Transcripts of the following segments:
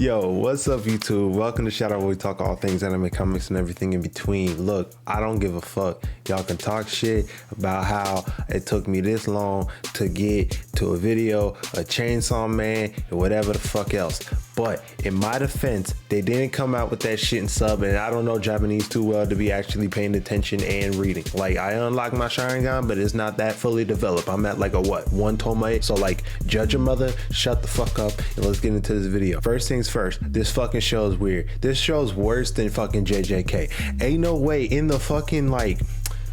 Yo, what's up YouTube? Welcome to Cyhadow, where we talk all things anime, comics, and everything in between. Look, I don't give a fuck. Y'all can talk shit about how it took me this long to get to a video, a Chainsaw Man, and whatever the fuck else. But in my defense, they didn't come out with that shit in sub, and I don't know Japanese too well to be actually paying attention and reading. Like, I unlocked my Sharingan, but it's not that fully developed. I'm at like a one Tomei. So like, judge your mother, shut the fuck up, and let's get into this video. First things first, this fucking show is weird. This show's worse than fucking JJK. Ain't no way in the fucking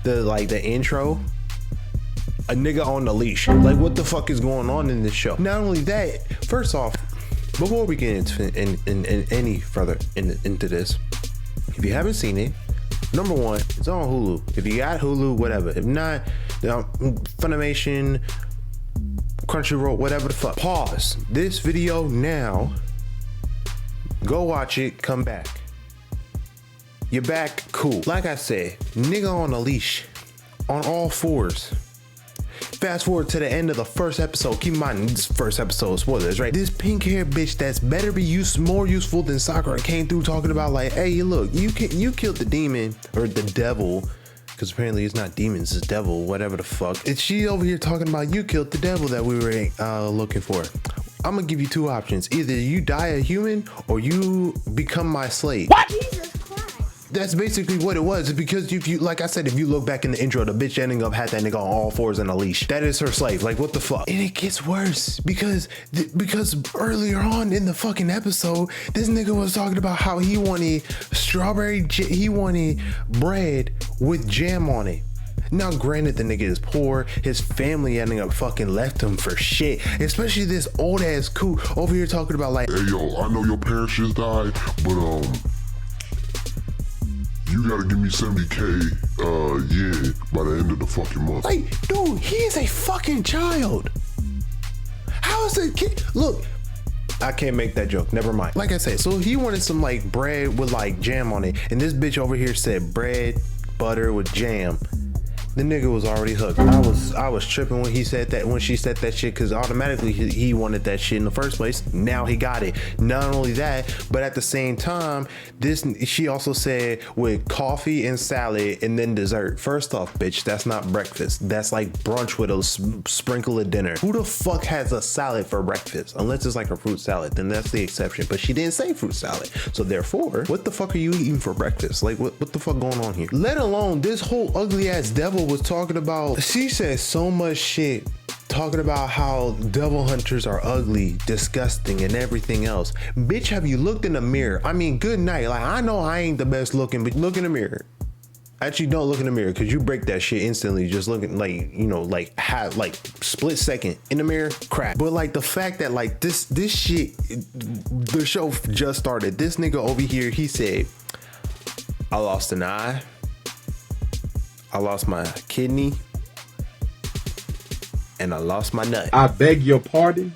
the intro, a nigga on the leash. Like, what the fuck is going on in this show? Not only that, first off, before we get into any further into this, if you haven't seen it, number one, it's on Hulu. If you got Hulu, whatever. If not, Funimation, Crunchyroll, whatever the fuck. Pause this video now. Go watch it. Come back. You're back. Cool. Like I said, nigga on a leash, on all fours. Fast forward to the end of the first episode. Keep in mind, this first episode, spoilers, right? This pink haired bitch that's better be more useful than Sakura came through talking about like, hey, look, you killed the demon or the devil, because apparently it's not demons, it's devil, whatever the fuck. And she over here talking about you killed the devil that we were looking for. I'm gonna give you two options. Either you die a human or you become my slave. What? Jesus Christ. That's basically what it was. Because if you, like I said, if you look back in the intro, the bitch ending up had that nigga on all fours and a leash. That is her slave. Like, what the fuck? And it gets worse because earlier on in the fucking episode, this nigga was talking about how he wanted he wanted bread with jam on it. Now, granted, the nigga is poor. His family ending up fucking left him for shit. Especially this old ass coot over here talking about like, hey yo, I know your parents just died, but you gotta give me 70K, yeah, by the end of the fucking month. Like, dude, he is a fucking child. How is a kid? Look, I can't make that joke. Never mind. Like I said, so he wanted some like bread with like jam on it, and this bitch over here said bread, butter with jam. The nigga was already hooked. I was tripping when she said that shit, because automatically he wanted that shit in the first place. Now he got it. Not only that, but at the same time, she also said with coffee and salad and then dessert. First off, bitch, that's not breakfast. That's like brunch with a sprinkle of dinner. Who the fuck has a salad for breakfast? Unless it's like a fruit salad, then that's the exception. But she didn't say fruit salad. So therefore, what the fuck are you eating for breakfast? Like, what the fuck going on here? Let alone this whole ugly ass devil was talking about, she said so much shit talking about how devil hunters are ugly, disgusting, and everything else. Bitch, have you looked in the mirror? I mean, good night. Like, I know I ain't the best looking, but look in the mirror. Actually, don't look in the mirror, because you break that shit instantly just looking, like, you know, like split second in the mirror, crap. But like the fact that like this shit, the show just started. This nigga over here, he said, I lost an eye, I lost my kidney, and I lost my nut. I beg your pardon?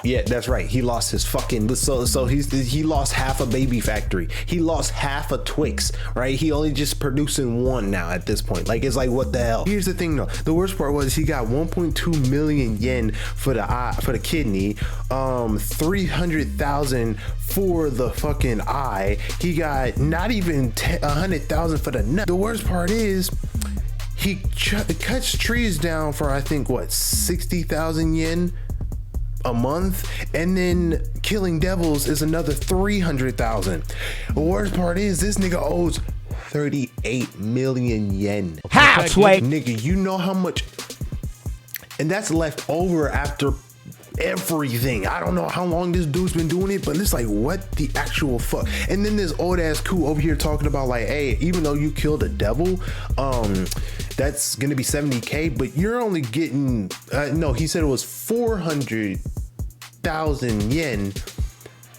Yeah, that's right. He lost his fucking, so he lost half a baby factory. He lost half a Twix, right? He only just producing one now at this point. Like, it's like, what the hell? Here's the thing though. The worst part was he got 1.2 million yen for the eye, for the kidney, 300,000 for the fucking eye. He got not even 100,000 for the nut. The worst part is, he cuts trees down for, I think, what, 60,000 yen a month, and then killing devils is another 300,000. The worst part is, this nigga owes 38 million yen. Halfway. Nigga, you know how much, and that's left over after everything. I don't know how long this dude's been doing it, but it's like, what the actual fuck? And then this old ass coup over here talking about like, hey, even though you killed a devil, that's gonna be 70K, but you're only getting no, he said it was 400,000 yen.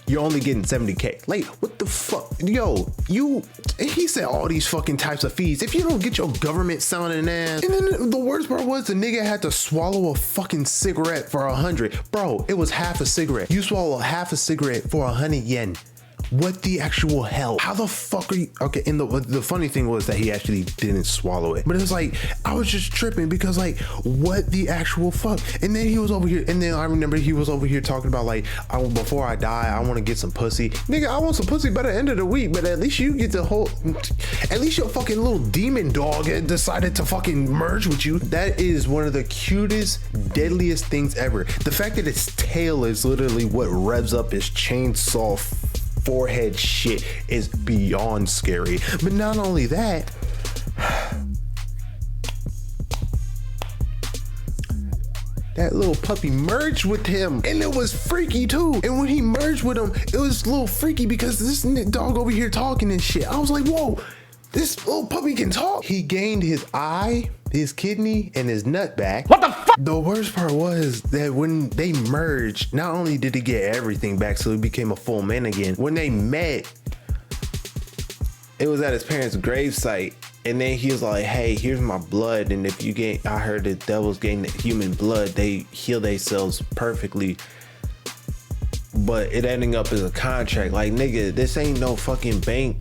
You're only getting 70K. Like, what the fuck? Yo, he said all these fucking types of fees. If you don't get your government sounding ass. And then the worst part was the nigga had to swallow a fucking cigarette for 100. Bro, it was half a cigarette. You swallow half a cigarette for 100 yen. What the actual hell? How the fuck are you? Okay, and the funny thing was that he actually didn't swallow it. But it was like, I was just tripping because like, what the actual fuck? And then he was over here, and then I remember he was over here talking about like, before I die, I want to get some pussy. Nigga, I want some pussy by the end of the week, but at least you get the whole, at least your fucking little demon dog decided to fucking merge with you. That is one of the cutest, deadliest things ever. The fact that its tail is literally what revs up his chainsaw forehead shit is beyond scary. But not only that, that little puppy merged with him, and it was freaky too. And when he merged with him, it was a little freaky because this dog over here talking and shit. I was like, whoa, this little puppy can talk. He gained his eye, his kidney, and his nut back. What the fuck? The worst part was that when they merged, not only did he get everything back, so he became a full man again. When they met, it was at his parents' gravesite. And then he was like, hey, here's my blood. And if you get, I heard that devils gain human blood, they heal themselves perfectly. But it ending up as a contract. Like, nigga, this ain't no fucking bank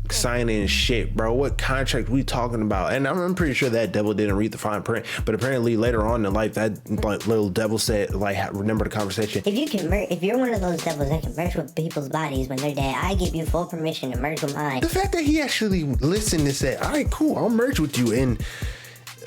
signing shit, bro. What contract we talking about? And I'm pretty sure that devil didn't read the fine print, but apparently later on in life, that like, little devil said, like, remember the conversation. If you can if you're one of those devils that can merge with people's bodies when they're dead, I give you full permission to merge with mine. The fact that he actually listened and said, all right, cool, I'll merge with you, and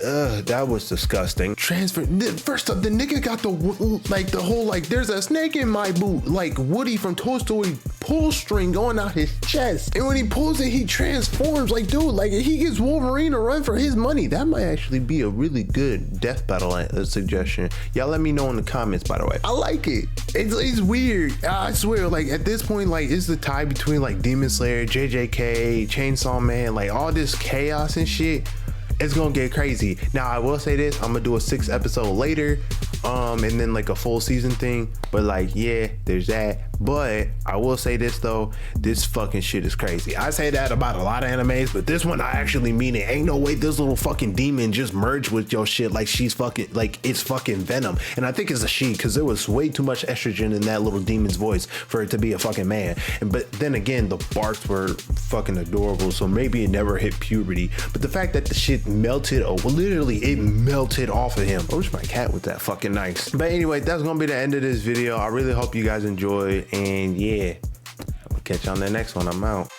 that was disgusting. Transfer. First up, the nigga got the whole like, there's a snake in my boot, like Woody from Toy Story pull string going out his chest, and when he pulls it, he transforms. Like, dude, like he gives Wolverine a run for his money. That might actually be a really good death battle suggestion. Y'all let me know in the comments, by the way. I like it. It's weird. I swear, like at this point, like it's the tie between like Demon Slayer, JJK, Chainsaw Man, like all this chaos and shit. It's gonna get crazy. Now I will say this, I'm gonna do a 6th episode later, and then like a full season thing. But like, yeah, there's that. But I will say this though, this fucking shit is crazy. I say that about a lot of animes, but this one I actually mean it. Ain't no way this little fucking demon just merged with your shit like she's fucking, like it's fucking Venom. And I think it's a she, because there was way too much estrogen in that little demon's voice for it to be a fucking man. But then again, the barks were fucking adorable, so maybe it never hit puberty. But the fact that the shit melted, literally it melted off of him. I wish my cat was that fucking nice. But anyway, that's gonna be the end of this video. I really hope you guys enjoyed, and yeah, I'm gonna catch you on the next one. I'm out.